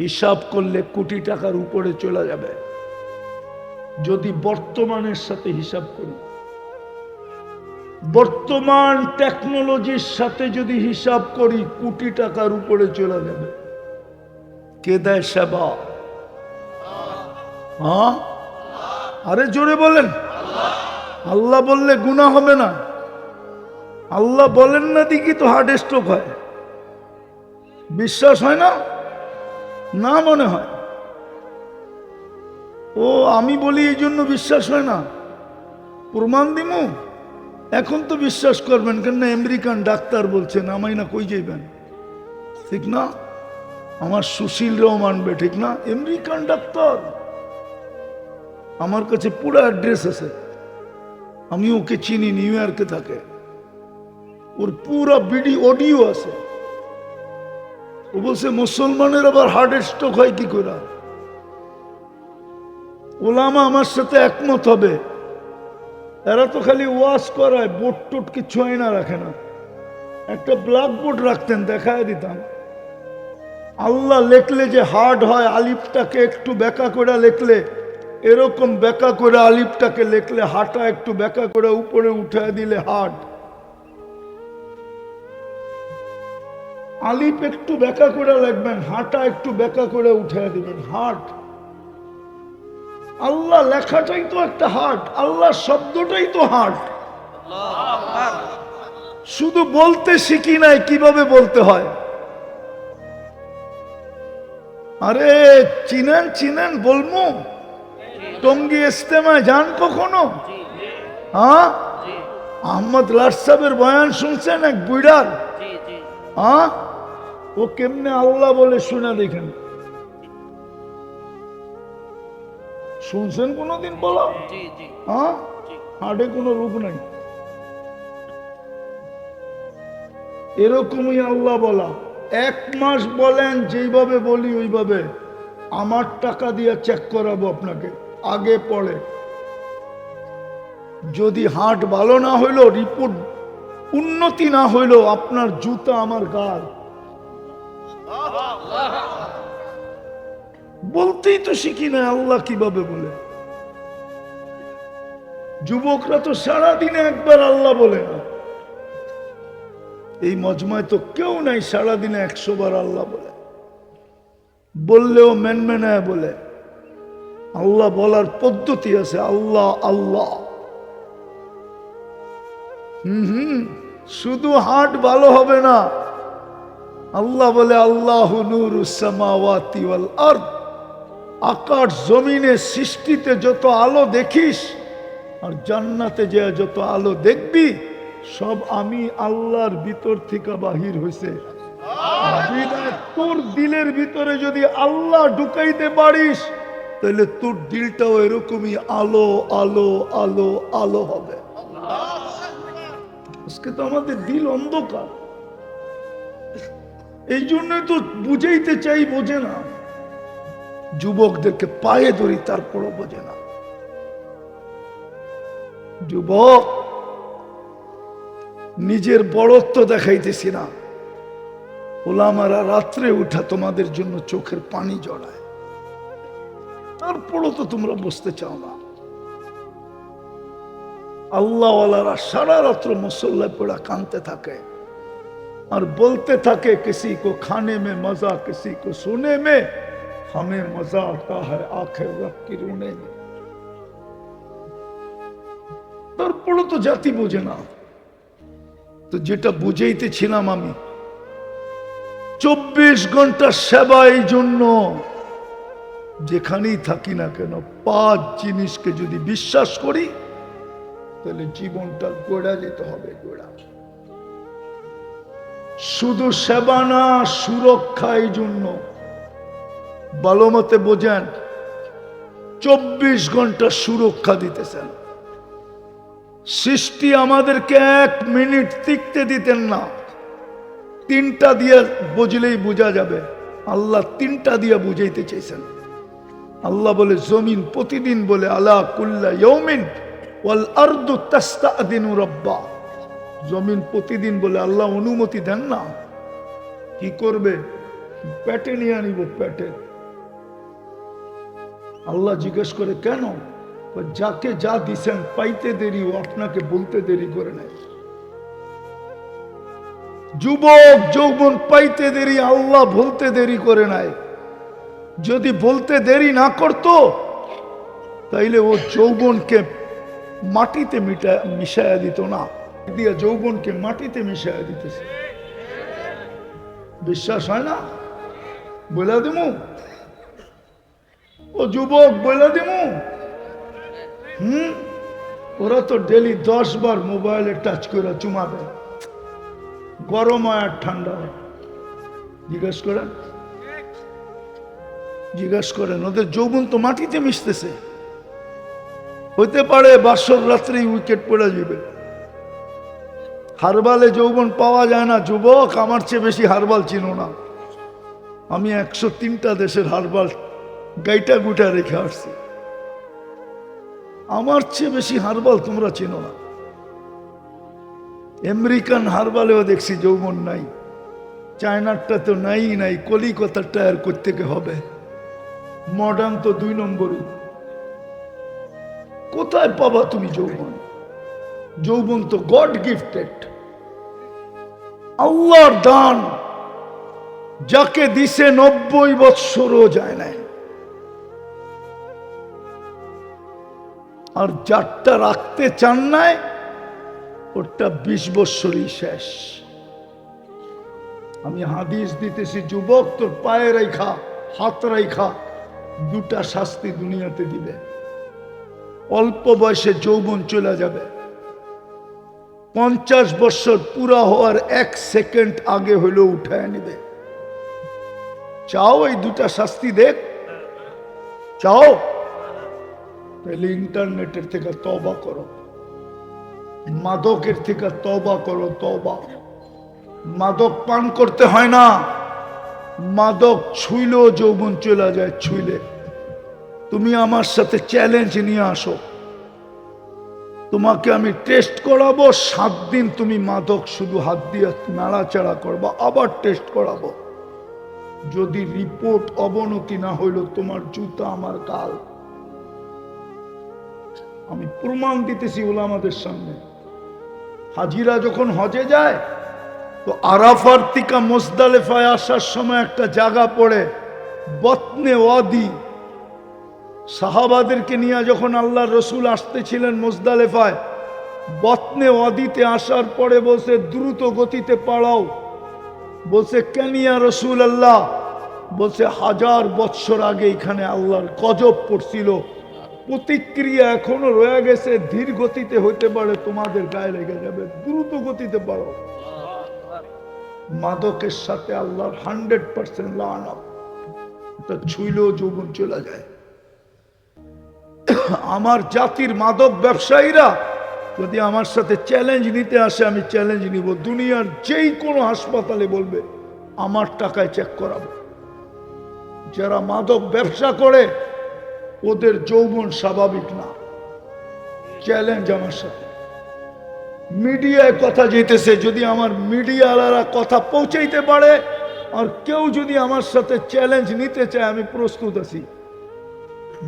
হিসাব করলে কোটি টাকার উপরে চলে যাবে। যদি বর্তমানের সাথে হিসাব করি, বর্তমান টেকনোলজির সাথে যদি হিসাব করি, কোটি টাকার উপরে চলে যাবে। কে দেয় সেবা? হ্যাঁ, আরে জোরে বলেন। আল্লাহ বললে গুনাহ হবে না? আল্লাহ বলেন না দেখি তো হার্ট স্ট্রোক হয়। বিশ্বাস হয় না? না মনে হয়। ও আমি বলি এই জন্য বিশ্বাস হয় না? প্রমাণ দিমু? এখন তো বিশ্বাস করবেন কেন? আমেরিকান ডাক্তার বলছেন, আমায় না কই যাইবেন, ঠিক না? আমার সুশীলরাও মানবে, ঠিক না? আমেরিকান ডাক্তার, আমার কাছে পুরো অ্যাড্রেস আছে, আমি ওকে চিনি, নিউ ইয়র্কে থাকে, ওর পুরো অডিও আছে। ও বলছে মুসলমানের আবার হার্ট স্ট্রোক হয় কি করে? ওলামা আমার সাথে একমত হবে। এরা তো খালি ওয়াজ করায়, বোর্ড টোট কিছু আয়না রাখে না। একটা ব্ল্যাক বোর্ড রাখতেন, দেখায় দিতাম। আল্লাহ লেখলে যে হার্ড হয়, আলিফটাকে একটু বেঁকা করে লেখলে, এরকম বেঁকা করে আলিফটাকে লেখলে, হাঁটা একটু বেঁকা করে উপরে উঠায় দিলে হার্ড। আলিফ একটু বেঁকা করে লিখবেন, হাঁটা একটু বেঁকা করে উঠায় দিবেন, হার্ট। আল্লাহ লেখাটাই তো একটা হার্ট, আল্লাহ শব্দটাই তো হার্ট। শুধু বলতে শিখি নাই কিভাবে বলতে হয়। আরে চিনেন চিনেন বলমু? টঙ্গী ইস্তেমায় যান কখনো? হ্যাঁ, আহমদ লাট সাহেবের বয়ান শুনছেন? এক বুড়ার, হ্যাঁ, ও কেমনে আল্লাহ বলে শুনে দেখেন। শুনছেন কোনদিন বলো? হ্যাঁ, হার্টে কোনো রোগ নাই। এরকমই আল্লাহ বলা। 1 মাস বলেন, যেইভাবে বলি ওইভাবে। আমার টাকা দিয়ে চেক করাবো আপনাকে, আগে পড়ে। যদি হার্ট ভালো না হইলো, রিপোর্ট উন্নতি না হইলো, আপনার জুতা আমার গাল। বলতেই তো শিখি না আল্লাহ কিভাবে বলে। যুবকরা তো সারাদিনে একবার আল্লাহ বলে না। এই মজমায় তো কেউ নাই সারাদিনে 100 বার আল্লাহ বলে। বললেও মেনমেনায় বলে। আল্লাহ বলার পদ্ধতি আছে, আল্লাহ আল্লাহ। শুধু হার্ট ভালো হবে না। আল্লাহ বলে আল্লাহু নূরুস সামাওয়াতি ওয়াল আরদ। আকাশ জমিনে সৃষ্টিতে যত আলো দেখিস, আর জান্নাতে যে যত আলো দেখবি, সব আমি আল্লাহর ভিতর থেকে বাহির হইছে। তোর দিলের ভিতরে যদি আল্লাহ ঢুকাইতে পারিস, তাহলে তোর দিলটাও এরকমই আলো আলো আলো আলো হবে। আজকে তো আমাদের দিল অন্ধকার। এই জন্যই তো বুঝাইতে চাই, বোঝে না। যুবকদেরকে পায়ে ধরি, তারপরও বোঝে না। যুবক, নিজের বড়ত্ব দেখাইতেছি না। ওলামারা রাত্রে উঠা তোমাদের জন্য চোখের পানি জড়ায়, তারপরও তো তোমরা বুঝতে চাও না। আল্লাহওয়ালারা সারা রাত্র মুসল্লায় পড়া কাঁদতে থাকে আর বলতে থাকে, কিসি কো খানে মে মজা, কিসি কো সোনে মে, हमें मजा आता है आखिरत की रोने में। তারপরও তো জাতি বোঝে না। তো যেটা বুঝাইতেছিলাম আমি, 24 ঘন্টা সেবা। এই জন্য যেখানেই থাকি না কেন, 5 জিনিসকে যদি বিশ্বাস করি, তাহলে জীবনটা গোড়া যেতে হবে। গোড়া শুধু সেবা না, সুরক্ষা। এই জন্য ভালো মতে বোঝেন, 24 ঘন্টা সুরক্ষা দিতেছেন। সৃষ্টি আমাদেরকে 1 মিনিট টিকতে দিতেন না। 3টা দিয়ে বুঝলেই বোঝা যাবে। আল্লাহ 3টা দিয়ে বুঝাইতে চাইছেন। আল্লাহ বলে জমিন প্রতিদিন বলে, আলা কুল্লা ইয়াউমিন ওয়াল আরদু তাস্তাদিনু রাব্বা। জমিন প্রতিদিন বলে, আল্লাহ অনুমতি দেন না। কি করবে? পেটে নিয়ে আনিব, পেটে। আল্লাহ জিজ্ঞেস করে কেন? যাকে যা দিছেন পাইতে দেরি, ও আপনাকে বলতে দেরি করে নাই। যুবক যৌবন পাইতে দেরি, আল্লাহ বলতে দেরি করে নাই। যদি বলতে দেরি না করত তাইলে ও যৌবনকে মাটিতে মিশাইয়া দিত না, দিয়া যৌবনকে মাটিতে মিশাইয়া দিতেছে। বিশ্বাস হয় না? বলে দিমু, ও যুবক বলে দিমু। ওরা তো ডেলি 10 বার মোবাইলে টাচ করে চুমাবে, গরম হয় আর ঠান্ডা হয়। জিজ্ঞেস করেন, জিজ্ঞেস করেন, ওদের যৌবন তো মাটিতে মিশতেছে। হইতে পারে বাসর রাত্রে উইকেট পড়ে যাবে। হারবালে যৌবন পাওয়া যায় না। যুবক, আমার চেয়ে বেশি হারবাল চিনো না। আমি 103টা দেশের হারবাল গাইটা গুটা রেখে আসছি। আমার চেয়ে বেশি হারবাল তোমরা চিনো না। আমেরিকান হারবালেও দেখছি যৌবন নাই, চায়নারটা তো নাই নাই, কলিকাতারটা আর করতে হবে। মডার্ন তো 2 নম্বরই। কোথায় পাবা তুমি যৌবন? যৌবন তো গড গিফটেড, আল্লাহর দান। যাকে দিছে 90 বৎসরও যায় নাই, আর যারটা রাখতে চান নাই ওটা 20 বৎসরই শেষ। আমি হাদিস দিতেছি, যুবক তোর পায়ে রেখা হাত রেখা 2টা শাস্তি দুনিয়াতে দিবে। অল্প বয়সে যৌবন চলে যাবে, 50 বছর পুরা হওয়ার 1 সেকেন্ড আগে হইলেও উঠায় নিবে। চাও এই 2টা শাস্তি দেখ? চাও? তাহলে ইন্টারনেটের থেকে তওবা করো, মাদকের থেকে তওবা করো। তওবা। মাদক পান করতে হয় না, মাদক ছুইলেও যৌবন চলে যায়। ছুইলে তুমি আমার সাথে চ্যালেঞ্জ নিয়ে আসো, তোমাকে আমি টেস্ট করাবো। 7 দিন তুমি মাদক শুধু হাত দিয়ে নাড়াচাড়া করবা, আবার টেস্ট করাবো। যদি রিপোর্ট অবনতি না হইল, তোমার জুতা আমার গাল। আমি প্রমাণ দিতেছি ওলামাদের সামনে। হাজিরা যখন হজে যায় তো আরাফার থেকে মুজদালিফায় আসার সময় একটা জায়গা পড়ে বতনে ওয়াদি। সাহাবাদেরকে নিয়ে যখন আল্লাহ রসুল আসতেছিলেন মুজদালিফায়, বতনে ওয়াদিতে আসার পরে বলছে দ্রুত গতিতে পালাও। বলছে কেন ইয়া রসুল আল্লাহ? বলছে 1000 বৎসর আগে এখানে আল্লাহর গজব পড়ছিল, প্রতিক্রিয়া এখনো রয়ে গেছে, ধীর গতিতে হইতে পারে তোমাদের গায়ে লেগে যাবে, দ্রুত গতিতে পারো। মাদকের সাথে আল্লাহর 100% লানত, এটা ছুইলেও যৌবন চলে যায়। আমার জাতির মাদক ব্যবসায়ীরা যদি আমার সাথে চ্যালেঞ্জ নিতে আসে, আমি চ্যালেঞ্জ নিব। দুনিয়ার যেই কোনো হাসপাতালে বলবে আমার টাকায় চেক করাবো। যারা মাদক ব্যবসা করে ওদের যৌবন স্বাভাবিক না। চ্যালেঞ্জ আমার সাথে। মিডিয়ায় কথা যেতেছে, যদি আমার মিডিয়াওয়ালারা কথা পৌঁছাইতে পারে আর কেউ যদি আমার সাথে চ্যালেঞ্জ নিতে চায়, আমি প্রস্তুত আছি।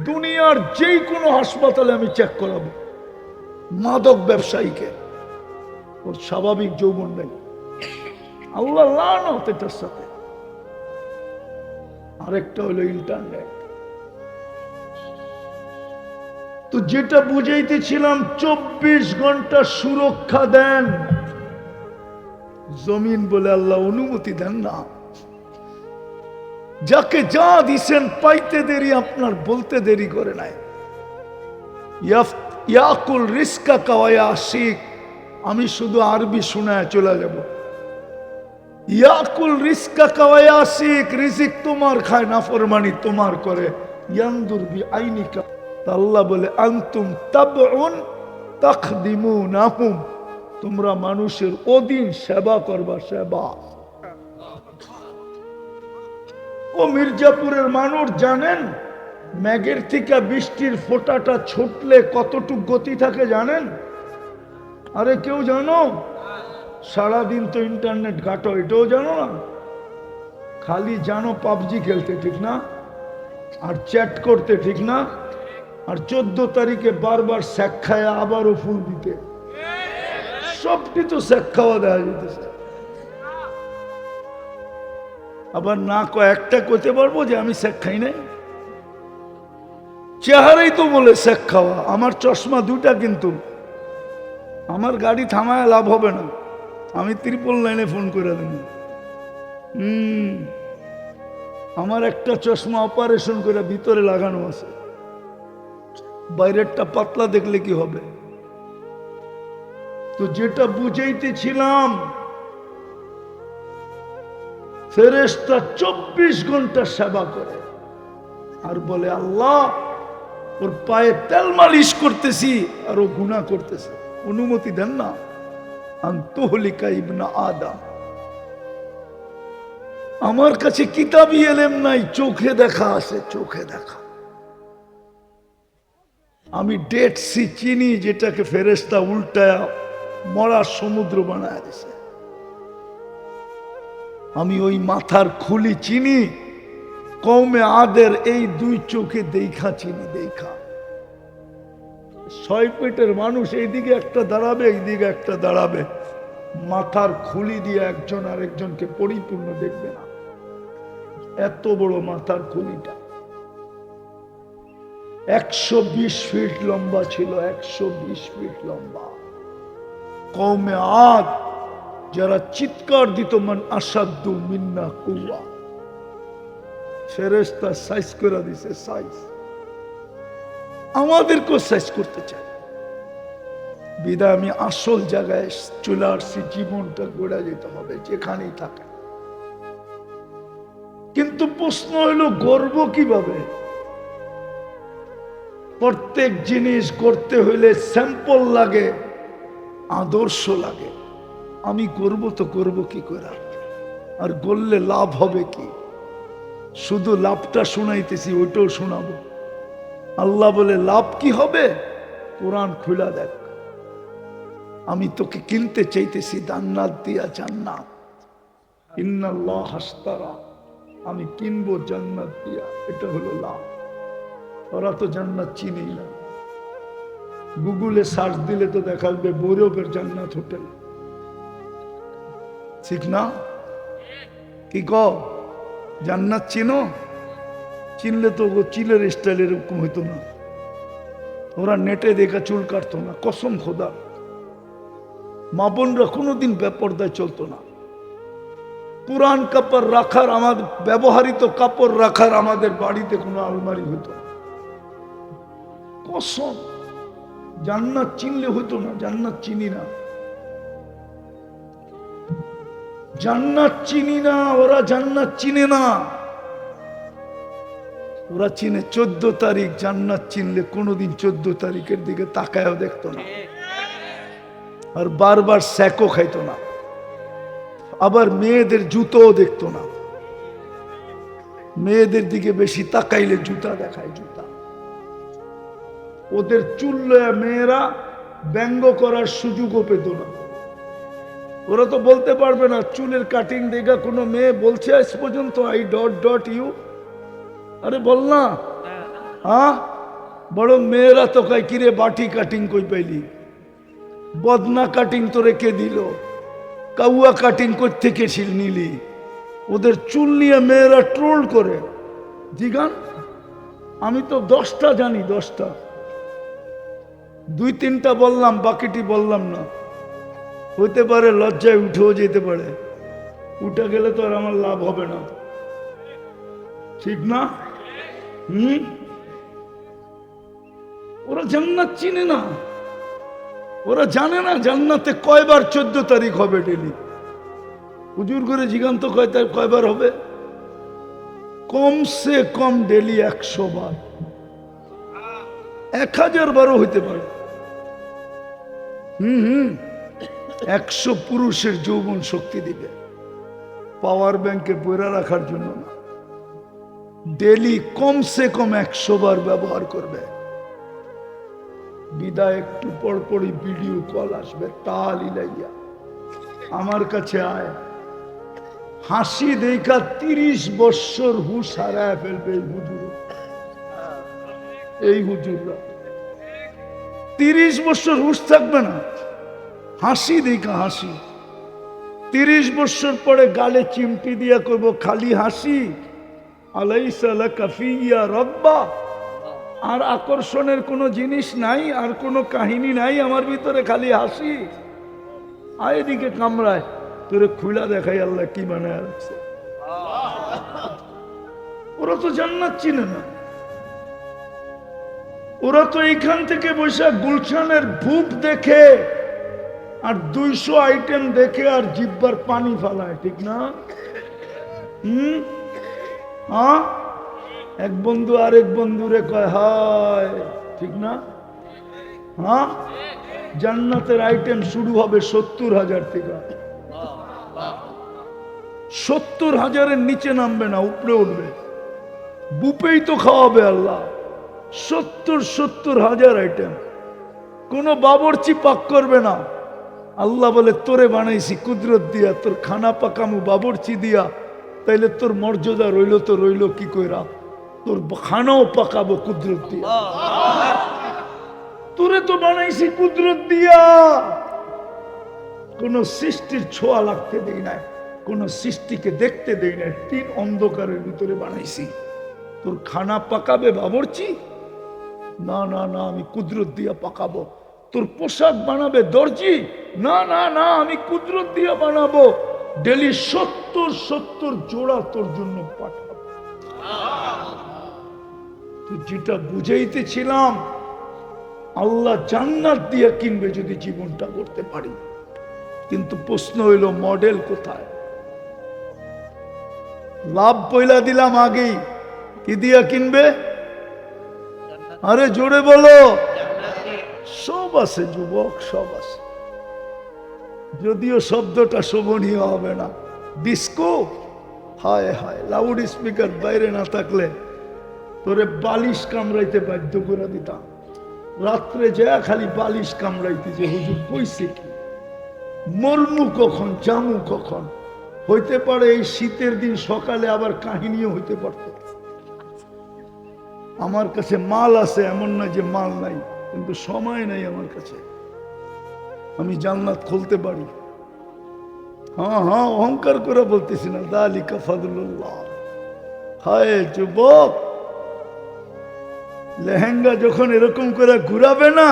দুনিয়ার যেই কোনো হাসপাতালে আমি চেক করাবো মাদক ব্যবসায়ীকে, ওর স্বাভাবিক যৌবন নেই। আল্লাহ লানত এটার সাথে। আরেকটা হলো ইন্টারনেট। তো যেটা বুঝাইতেছিলাম, 24 ঘন্টা সুরক্ষা দেন জমিন বলে আল্লাহ অনুমতি দেন না। যাকে যা দিছেন পাইতে দেরি, আপনার বলতে দেরি করে নাই। ইয়াকুল রিস্কা কাওয়া আশিক, আমি শুধু আরবি শোনায় চলে যাব। ইয়াকুল রিস্কা কাওয়া আশিক, রিজিক তোমার খায়, নাফরমানি তোমার করে। ইয়ানদুর বি আইনিকা, আল্লাহ বলে আনতুম তাবউন তাখদিমুনাহুম, তোমরা মানুষের অধীন সেবা করবা। সেবা। ও মির্জাপুরের মানুষ জানেন মেঘের থেকে বৃষ্টির ফোঁটাটা ছুটলে কতটুক গতি থাকে জানেন? আরে কেউ জানো? সারাদিন তো ইন্টারনেট ঘাটো, এটাও জানো না? খালি জানো পাবজি খেলতে, ঠিক না? আর চ্যাট করতে, ঠিক না? আর 14 তারিখে বারবার স্যাক খায় আবারও ফুল দিতে, সবটি তো স্যাক খাওয়া দেওয়া যেতেছে। আবার না কয়েকটা করতে পারবো যে আমি স্যাক খাই নাই? চেহারাই তো বলে স্যাক খাওয়া। আমার চশমা দুটা, কিন্তু আমার গাড়ি থামায় লাভ হবে না, আমি 999 ফোন করে দেব। আমার একটা চশমা অপারেশন করে ভিতরে লাগানো আছে, বাইরেরটা পাতলা দেখলে কি হবে? তো যেটা বুঝাইতেছিলাম, ফেরেশতা 24 ঘন্টা সেবা করে আর বলে আল্লাহ ওর পায়ে তেল মালিশ করতেছি আর ও গুনাহ করতেছে, অনুমতি দেন না। আনতুহলিকা ইবনা আদম। আমার কাছে কিতাবি এলেম নাই, চোখে দেখা আছে, চোখে দেখা। আমি ডেড সি চিনি, যেটাকে ফেরেশতা উল্টায়া মরা সমুদ্র বানায় দিছে। আমি ওই মাথার খুলি চিনি, কওমে আদের এই 2 চোখে দেখা চিনি, দেখা। 6 পেটের মানুষ এইদিকে একটা দাঁড়াবে, এইদিকে একটা দাঁড়াবে, মাথার খুলি দিয়ে একজন আরেকজনকে পরিপূর্ণ দেখবে না। এত বড় মাথার খুলিটা 120 ফিট লম্বা ছিল, 120 ফিট লম্বা। কওমে আদ যারা চিৎকার দিত, মান আসাদ্দু মিন্না কুওয়া, ফেরেশতা সাইজ করে দিছে, সাইজ। আমাদেরকেও সাইজ করতে চাই, বিদায় আমি আসল জায়গায় চলে আসছি। জীবনটা গড়ে যেতে হবে যেখানেই থাকে। কিন্তু প্রশ্ন হইল গর্ব কিভাবে? প্রত্যেক জিনিস করতে হইলে স্যাম্পল লাগে, আদর্শ লাগে। আমি করব তো করব কি করে? আর বললে লাভ হবে কি? শুধু লাভটা শুনাইতেছি, ওইটাও শোনাবো। আল্লাহ বলে লাভ কি হবে? কোরআন খুলা দেখ, আমি তোকে কিনতে চাইতেছি জান্নাত দিয়া, জান্নাত। ইন্নাল্লাহ হাসতারা, আমি কিনবো জান্নাত দিয়া, এটা হলো লাভ। ওরা তো জান্নাত চিনেই না। গুগলে সার্চ দিলে তো দেখা যাবে বৈরবের জান্নাত হোটেল, ঠিক না? কি কও, জান্নাত চিনো? চিনলে তো চিলের স্টাইল এরকম হইতো না। ওরা নেটে দেখা চুল কাটতো না, কসম খোদা। মা বোনরা কোনোদিন বেপরদায় চলতো না। পুরান কাপড় রাখার, আমাদের ব্যবহৃত কাপড় রাখার আমাদের বাড়িতে কোনো আলমারি হতো না, কসম। জান্নাত চিনলে হতো না, জান্নাত চিনি না, জান্নাত চিনি না। ওরা জান্নাত চিনে না, ওরা চিনে 14 তারিখ। জান্নাত চিনলে কোনোদিন 14 তারিখের দিকে তাকায়ও দেখতো না, আর বারবার স্যাকও খাইতো না। আবার মেয়েদের জুতোও দেখতো না, মেয়েদের দিকে বেশি তাকাইলে জুতা দেখায়, জুতা। ওদের চুল লয়া মেয়েরা ব্যঙ্গ করার সুযোগও পেত না। ওরা তো বলতে পারবে না, চুলের কাটিং দেখা কোনো মেয়ে বলছে আজ পর্যন্ত আই ডট ডট ইউ? আরে বল না, হ্যাঁ? বড় মেয়েরা তো কয় কিরে বাটি কাটিং কই পাইলি, বদনা কাটিং তো রেখে দিল, কাউয়া কাটিং করতে থেকে নিলি। ওদের চুল নিয়ে মেয়েরা ট্রোল করে। জিগান, আমি তো 10টা জানি, 10টা। 2-3টা বললাম, বাকিটি বললাম না। হইতে পারে লজ্জায় উঠেও যেতে পারে, উঠে গেলে তো আর আমার লাভ হবে না, ঠিক না? ওরা জান্নাত চিনে না, ওরা জানে না জান্নাতে কয়বার 14 তারিখ হবে ডেলি। হুজুর করে জিগান্ত কয়বার হবে? কমসে কম ডেলি 100 বার, 1000 বারও হইতে পারে। 100 পুরুষের যৌবন শক্তি দিবে, পাওয়ার ব্যাংকে বইরা রাখার জন্য না। ডেলি কমসে কম 100 বার ব্যবহার করবে। বিদায় একটু পরপরই ভিডিও কল আসবে, তাল ইলাইয়া আমার কাছে আয়, হাসি দেখা 30 বৎসর হুশ হারায় ফেলবে হুজুর। এই হুজুররা 30 বছর হুঁশ থাকবে না, হাসি দেখা হাসি। 30 বছর পরে গালে চিমটি দিয়া করব খালি হাসি, আলাইসা লাকা ফিয়া রাব্বা। আর আকর্ষণের কোনো জিনিস নাই, আর কোনো কাহিনী নাই আমার ভিতরে, খালি হাসি। আয় দিকে কামড়ায়, তোরে খুলা দেখাই আল্লাহ কি বানায় রাখছে। ওরা তো জান্নাত চিনে না, ওরা তো এইখান থেকে বসে গুলশানের ভূপ দেখে আর 200 আইটেম দেখে আর জিব্বার পানি ফালায়, ঠিক না? হ্যাঁ, এক বন্ধু আরেক বন্ধুরে কয় হায়, ঠিক না? হ্যাঁ, জান্নাতের আইটেম শুরু হবে 70,000 থেকে। 70,000-এর নিচে নামবে না, উপরে উঠবে। বুপেই তো খাওয়াবে আল্লাহ। 70,000 আইটেম, কোনো বাবরচি পাক করবে না। আল্লাহ বলে তোরে বানাইছি কুদরত দিয়া, তোর খানা পাকামু বাবরচি দিয়া, তাইলে তোর মর্যাদা রইল তো রইল কি কইরা, তোর খানাও পাকাবো কুদরত দিয়া। তোরে তো বানাইছি কুদরত দিয়া, কোন সৃষ্টির ছোঁয়া লাগতে দেই নাই, কোন সৃষ্টিকে দেখতে দেই নাই, 3 অন্ধকারের ভিতরে বানাইছি। তোর খানা পাকাবে বাবরচি? না না না, আমি কুদরত দিয়া পাকাবো। তোর পোশাক বানাবে দর্জি? না না না, আমি কুদরত দিয়া বানাবো। ডেলি 70 জোড়া তোর জন্য পাঠাবো। তো যেটা বুঝাইতেছিলাম, আল্লাহ জান্নাত দিয়া কিনবে যদি জীবনটা করতে পারি। কিন্তু প্রশ্ন হইল মডেল কোথায়? লাভ পয়লা দিলাম আগেই, কি দিয়া কিনবে? আরে জোরে বলো। সব আছে যুবক, সব আছে, যদিও শব্দটা শোভনীয় হবে না। ডিস্কো, হায় হায়, লাউড স্পিকার বাইরে না থাকলে তোরে বালিশ কামড়াইতে বাধ্য করে দিতাম। রাত্রে যা খালি বালিশ কামড়াইতে, যে হুজুর কইছে কি, মরমু কখন, জামু কখন। হইতে পারে এই শীতের দিন সকালে আবার কাহিনীও হইতে পারত। আমার কাছে মাল আছে, এমন না যে মাল নাই, কিন্তু সময় নাই আমার কাছে। আমি জান্নাত খুলতে পারি। হ্যাঁ হ্যাঁ, অহংকার করে বলতেছি না, যালিকা ফাদলুল্লাহ। হায় যুবক, লেহেঙ্গা যখন এরকম করে ঘুরাবে না,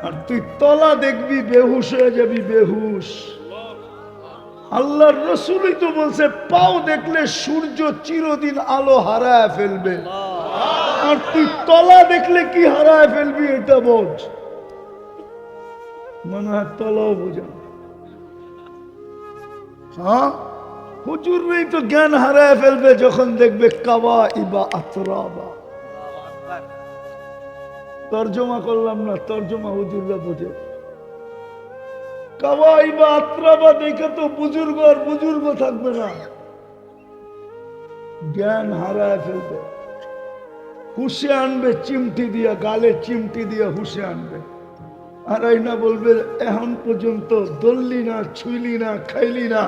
আর তুই তলা দেখবি, বেহুশ হয়ে যাবি, বেহুশ। আল্লাহর রাসূলই তো বলছে, পাও দেখলে সূর্য চিরদিন আলো হারায় ফেলবে, আর তুই তলা দেখলে কি হারায় ফেলবি এটা বোঝ। মনে হয় তলাও বোঝা। হ্যাঁ, হুজুরই তো জ্ঞান হারায় ফেলবে যখন দেখবে কাবা ইবা আতরাবা। তর্জমা করলাম না, তর্জমা হুজুররা বোঝে। কাবা ইবা আতরাবা দেখে তো বুজুর্গ আর বুজুর্গ থাকবে না, জ্ঞান হারায় ফেলবে। হুশে আনবে চিমটি দিয়া, গালে চিমটি দিয়া হুশে আনবে। আর এই না বলবে এখন পর্যন্ত দললি না, ছুইলি না, খাইলি না,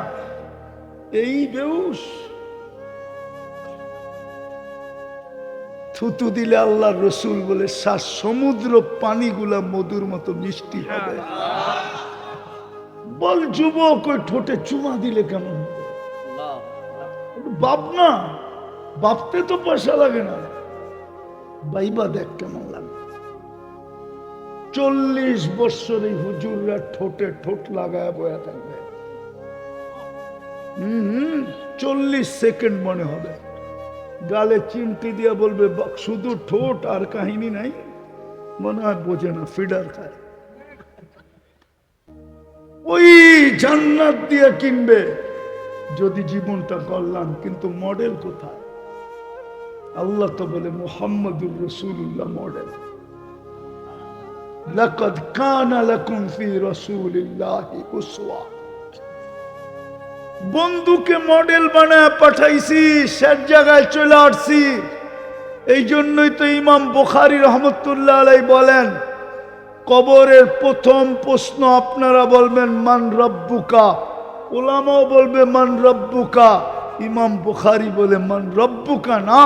এই বেউস। থুতু দিলে আল্লাহ রসুল বলে সমুদ্র পানিগুলা মধুর মতো মিষ্টি হবে। বল যুবক, ওই ঠোঁটে চুমা দিলে কেমন হবে? বাপ না, বাপতে তো পয়সা লাগে না, বাইবা দেখ কেমন লাগে। 40 বছর এই হুজুররা ঠোঁটে ঠোঁট লাগায় বয়া থাকবে। 40 সেকেন্ড মনে হবে। গালে চিমটি দিয়া বলবে শুধু ঠোঁট, আর কাহিনী নাই। মনে হয় বোঝে না, ফিডার খায়। ওই জান্নাত দিয়া কিনবে যদি জীবনটা কল্যাণ। কিন্তু মডেল কোথায়? আল্লাহ তো বলে মুহাম্মাদুর রাসূলুল্লাহ মডেল। লাকাদ কানা লাকুম ফি রাসূলিল্লাহি উসওয়া। বন্ধুকে মডেল বানায় পাঠাইছি, সে জায়গায় চলে আসছি। এই জন্যই তো ইমাম বুখারী রহমতুল্লাহ আলাইহি বলেন, কবরের প্রথম প্রশ্ন আপনারা বলবেন মান রব্বুকা, উলামাও বলবে মান রব্বুকা, ইমাম বুখারী বলে মান রব্বুকা না,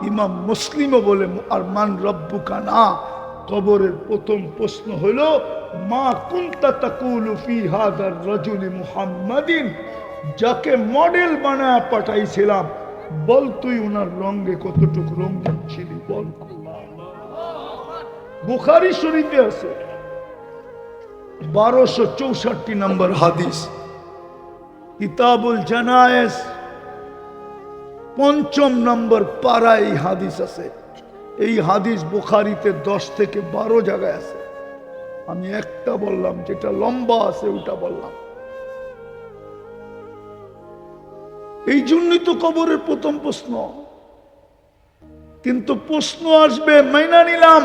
ইমাম মুসলিমও বলে আর মান রব্বুকা না। কবরের প্রথম প্রশ্ন হলো মা কুনতা তাকুলু ফি হাদার রাজুলি মুহাম্মাদিন, যাকে মডেল বানায় পাঠাইছিলাম, বল তুই ওনার রঙে কতটুকু রঙিন ছিলি বল। বুখারী শরীফে আছে 1264 নম্বর হাদিস, কিতাবুল জানায়েজ 5 নম্বর পারায় এই হাদিস আছে। এই হাদিস বুখারীতে 10 থেকে 12 জায়গায় আছে। আমি একটা বললাম, যেটা লম্বা আছে ওটা বললাম। এই জন্যই তো কবরের প্রথম প্রশ্ন। কিন্তু প্রশ্ন আসবে, মাইনা নিলাম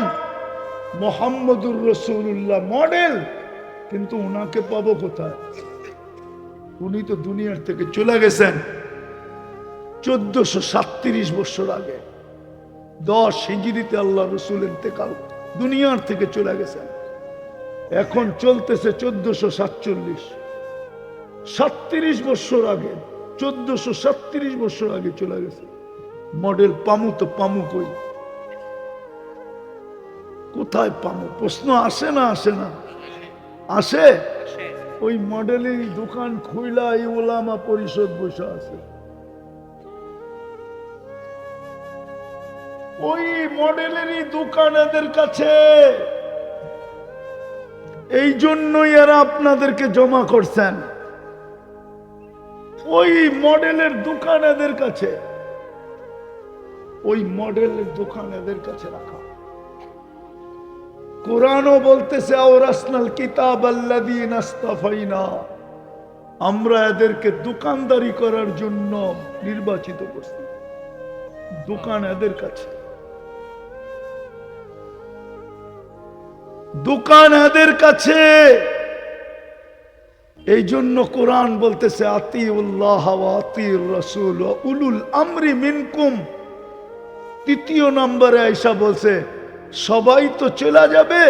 মুহাম্মদুর রাসূলুল্লাহ মডেল, কিন্তু ওনাকে পাবো কোথায়? উনি তো দুনিয়ার থেকে চলে গেছেন 1437 বছর আগে। 10 হিজরিতে আল্লাহ রসুল ইন্তেকাল, দুনিয়ার থেকে চলে গেছেন। এখন চলতেছে 1447, 37 বছর আগে, 1437 বছর আগে চলে গেছে। মডেল পামু তো পামু কই? কোথায় পামু? প্রশ্ন আসে না আসে না? আসে। ওই মডেলের দোকান খুইলা এই ওলামা পরিষদ বসে আছে। ওই মডেলেরই দোকান এদের কাছে। এই জন্যই এরা আপনাদেরকে জমা করছেন। ওই মডেলের দোকান এদের কাছে, ওই মডেলের দোকান এদের কাছে রাখা। কোরআনও বলতেছে আওরাসনাল কিতাব আল্লাযীনা ইসতাফাইনা, আমরা এদেরকে দোকানদারি করার জন্য নির্বাচিত করছি। দোকান এদের কাছে, দোকান এদের কাছে। এই জন্য কোরআন বলতেছে আতিউল্লাহ ওয়া আতিউর রাসূল ওয়া উলুল আমরি মিনকুম। 3 নম্বরে আয়েশা বলছে সবাই তো চলে যাবে,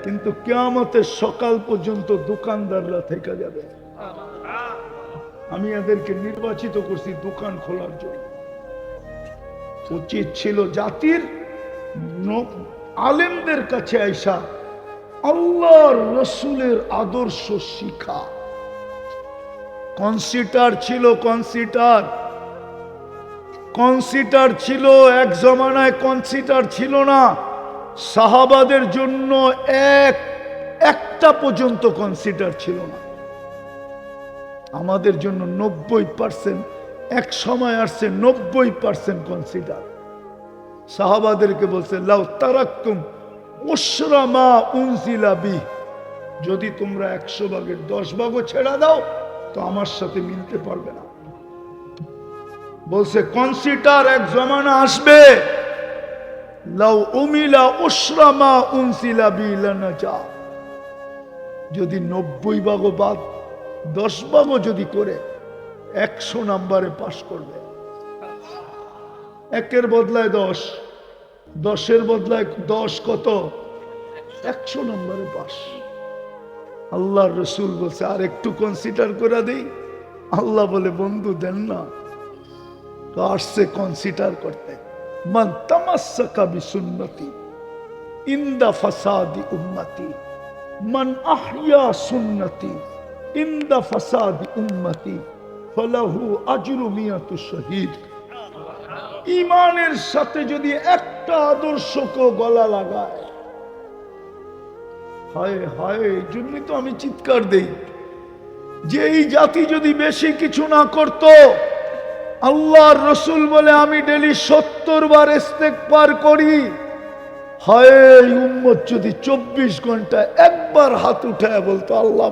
কিন্তু কিয়ামতের সকাল পর্যন্ত দোকানদাররা থেকে যাবে। আমি এদেরকে নির্বাচিত করছি দোকান খোলার জন্য। উচিত ছিল জাতির আলেমদের কাছে আয়েশা আল্লাহর রসুলের আদর্শ শিখা। কনসিটার ছিল, কনসিটার ছিল। এক জমানায় কনসিটার ছিল না। সাহাবাদের জন্য একটা পর্যন্ত কনসিটার ছিল না। আমাদের জন্য 90%, এক সময় আসছে 90% কনসিডার। সাহাবাদেরকে বলছে লাউ তারাকতুম উশরা মা উনজিলা বি, যদি তোমরা 100 ভাগের 10 ভাগও ছেড়ে দাও তো আমার সাথে মিলতে পারবে না। বলছে কনসিডার এক জমানা আসবে, লাউ উমিলা উশরা মা উনজিলা বি লানাজা, যদি 90 ভাগও বাদ 10 ভাগও যদি করে 100 নম্বরে পাশ করবে। 1-এর বদলায় 10, 10-এর বদলায় 10 কত? 100 নম্বরে পাশ। আল্লাহর রসুল বলছে আর একটু কনসিডার করে দেই। আল্লাহ বলে বন্ধু দেন না। তো আসছে কনসিডার করতে। মান তামাসসাকা বিসুন্নতি ইনদা ফাসাদি উম্মতি, মান আহইয়া সুন্নতি ইনদা ফাসাদি উম্মতি ফালাহু আজরু মিয়াতু শহীদ। ঈমানের সাথে যদি একটা আদর্শকে গলা লাগায়, হায় হায়, এই জন্যই তো আমি চিৎকার দেই যে এই জাতি যদি বেশি কিছু না করত। আল্লাহর রসুল বলে আমি ডেলি 70 বার ইস্তেগফার করি। হায় উম্মত যদি 24 ঘন্টা একবার হাত উঠায় বলতো আল্লাহ